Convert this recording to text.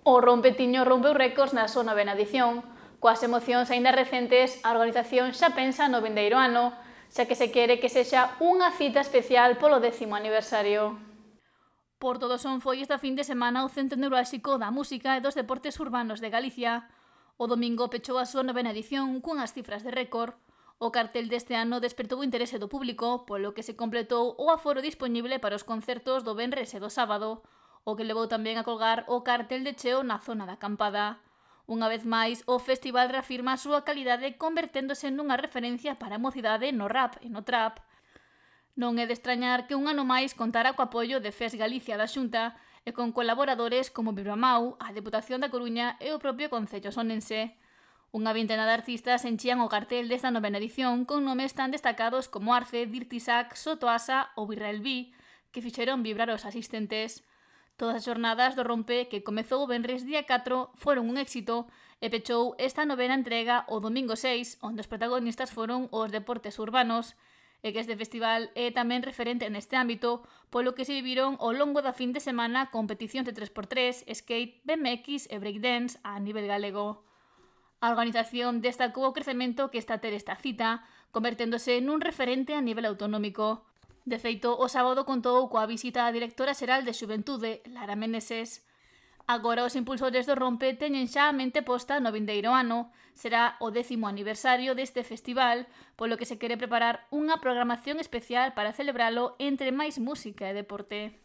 O Rompetiño rompeu récords na súa novena edición. Coas emocións aínda recentes, a organización xa pensa no vindeiro ano, xa que se quere que sexa unha cita especial polo 10º aniversario. Por todo son foi esta fin de semana o centro neurálxico da música e dos deportes urbanos de Galicia. O domingo pechou a súa novena edición cunhas cifras de récord. O cartel deste ano despertou o interese do público, polo que se completou o aforo dispoñible para os concertos do venres e do sábado, o que levou tamén a colgar o cartel de cheo na zona da acampada. Unha vez máis, o festival reafirma a súa calidade converténdose nunha referencia para a mocidade no rap e no trap. Non é de extrañar que un ano máis contara co apoio de FES Galicia da Xunta e con colaboradores como Vibramau, a Deputación da Coruña e o propio Concello Sonense. Unha vintena de artistas enchían o cartel desta novena edición con nomes tan destacados como Arce, Dirtisac, Sotoasa ou Virrael B, que fixeron vibrar os asistentes. Todas as xornadas do Rompe, que comezou o venres día 4, foron un éxito e pechou esta novena entrega o domingo 6, onde os protagonistas foron os deportes urbanos, e que este festival é tamén referente neste ámbito, polo que se viviron ao longo da fin de semana competicións de 3x3, skate, BMX e breakdance a nivel galego. A organización destacou o crecemento que está a ter esta cita, converténdose nun referente a nivel autonómico. De feito, o sábado contou coa visita á directora xeral de Xuventude, Lara Meneses. Agora os impulsores do Rompe teñen xa a mente posta no vindeiro ano. Será o 10º aniversario deste festival, polo que se quere preparar unha programación especial para celebralo entre máis música e deporte.